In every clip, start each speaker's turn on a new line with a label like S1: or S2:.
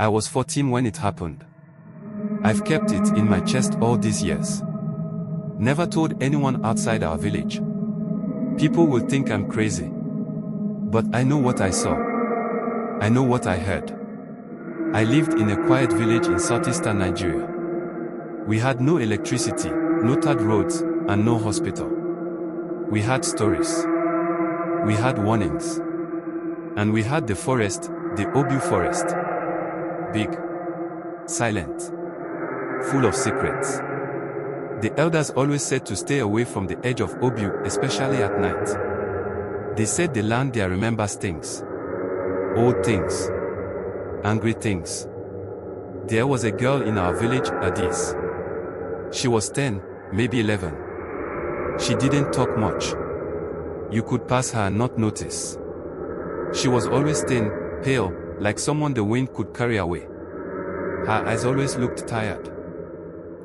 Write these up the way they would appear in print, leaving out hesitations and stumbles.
S1: I was 14 when it happened. I've kept it in my chest all these years. Never told anyone outside our village. People will think I'm crazy. But I know what I saw. I know what I heard. I lived in a quiet village in southeastern Nigeria. We had no electricity, no tarred roads, and no hospital. We had stories. We had warnings. And we had the forest, the Obu forest. Big. Silent. Full of secrets. The elders always said to stay away from the edge of Obu, especially at night. They said the land there remembers things. Old things. Angry things. There was a girl in our village, Adaeze. She was 10, maybe 11. She didn't talk much. You could pass her and not notice. She was always thin, pale, like someone the wind could carry away. Her eyes always looked tired.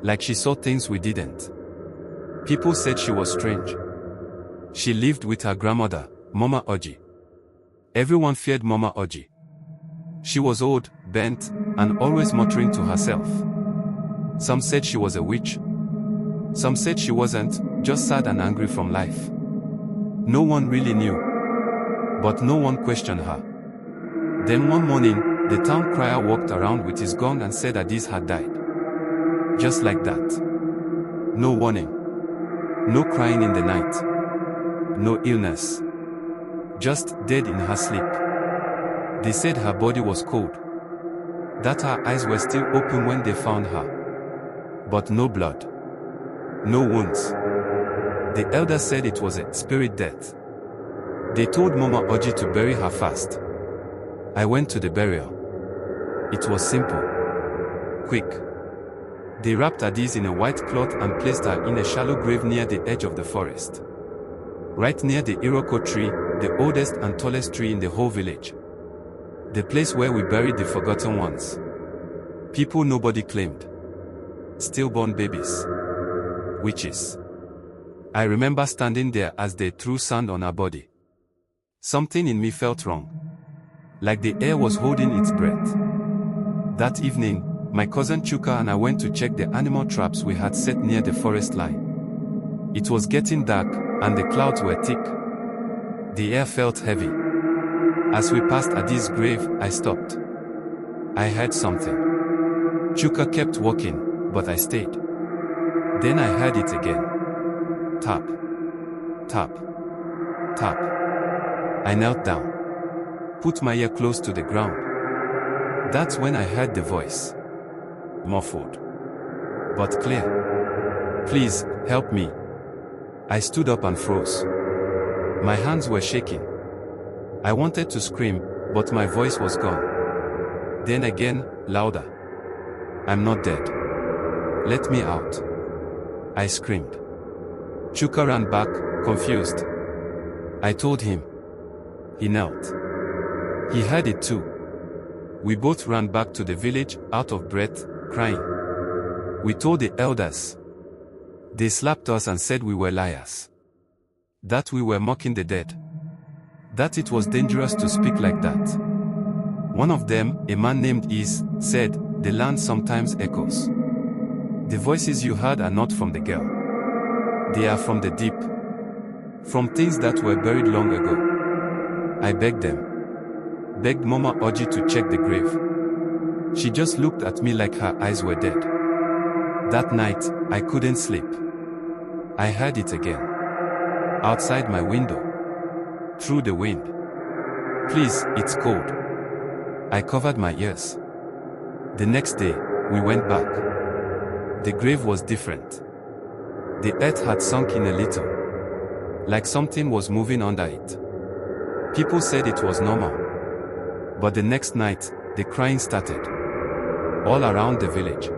S1: Like she saw things we didn't. People said she was strange. She lived with her grandmother, Mama Oji. Everyone feared Mama Oji. She was old, bent, and always muttering to herself. Some said she was a witch. Some said she wasn't, just sad and angry from life. No one really knew. But no one questioned her. Then one morning, the town crier walked around with his gong and said Adaeze had died. Just like that. No warning. No crying in the night. No illness. Just dead in her sleep. They said her body was cold. That her eyes were still open when they found her. But no blood. No wounds. The elders said it was a spirit death. They told Mama Oji to bury her fast. I went to the burial. It was simple. Quick. They wrapped Adaeze in a white cloth and placed her in a shallow grave near the edge of the forest. Right near the Iroko tree, the oldest and tallest tree in the whole village. The place where we buried the forgotten ones. People nobody claimed. Stillborn babies. Witches. I remember standing there as they threw sand on her body. Something in me felt wrong. Like the air was holding its breath. That evening, my cousin Chuka and I went to check the animal traps we had set near the forest line. It was getting dark, and the clouds were thick. The air felt heavy. As we passed Adaeze's grave, I stopped. I heard something. Chuka kept walking, but I stayed. Then I heard it again. Tap. Tap. Tap. I knelt down. Put my ear close to the ground. That's when I heard the voice. Muffled. But clear. Please, help me. I stood up and froze. My hands were shaking. I wanted to scream, but my voice was gone. Then again, louder. I'm not dead. Let me out. I screamed. Chuka ran back, confused. I told him. He knelt. He heard it too. We both ran back to the village, out of breath, crying. We told the elders. They slapped us and said we were liars. That we were mocking the dead. That it was dangerous to speak like that. One of them, a man named Adaeze, said, the land sometimes echoes. The voices you heard are not from the girl. They are from the deep. From things that were buried long ago. I begged them. Begged Mama Oji to check the grave. She just looked at me like her eyes were dead. That night, I couldn't sleep. I heard it again. Outside my window. Through the wind. Please, it's cold. I covered my ears. The next day, we went back. The grave was different. The earth had sunk in a little. Like something was moving under it. People said it was normal. But the next night, the crying started. All around the village.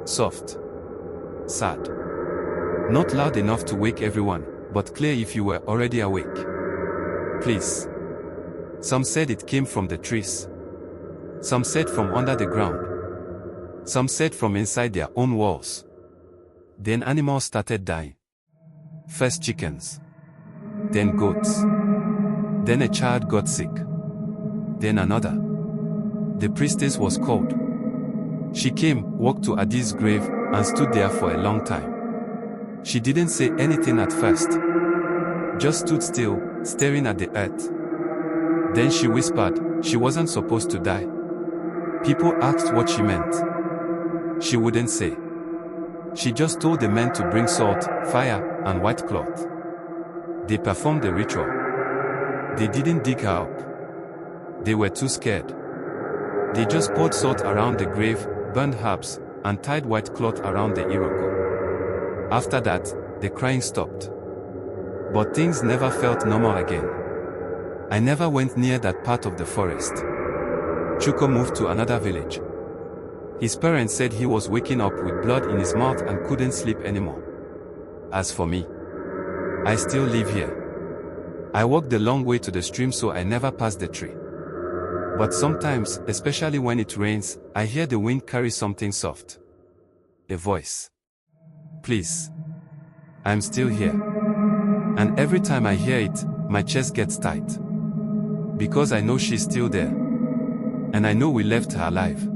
S1: Soft. Sad. Not loud enough to wake everyone, but clear if you were already awake. Please. Some said it came from the trees. Some said from under the ground. Some said from inside their own walls. Then animals started dying. First chickens. Then goats. Then a child got sick. Then another. The priestess was called. She came, walked to Adaeze's grave, and stood there for a long time. She didn't say anything at first. Just stood still, staring at the earth. Then she whispered, she wasn't supposed to die. People asked what she meant. She wouldn't say. She just told the men to bring salt, fire, and white cloth. They performed the ritual. They didn't dig her up. They were too scared. They just poured salt around the grave, burned herbs, and tied white cloth around the iroko. After that, the crying stopped. But things never felt normal again. I never went near that part of the forest. Chuko moved to another village. His parents said he was waking up with blood in his mouth and couldn't sleep anymore. As for me, I still live here. I walked the long way to the stream so I never passed the tree. But sometimes, especially when it rains, I hear the wind carry something soft. A voice. Please. I'm still here. And every time I hear it, my chest gets tight. Because I know she's still there. And I know we left her alive.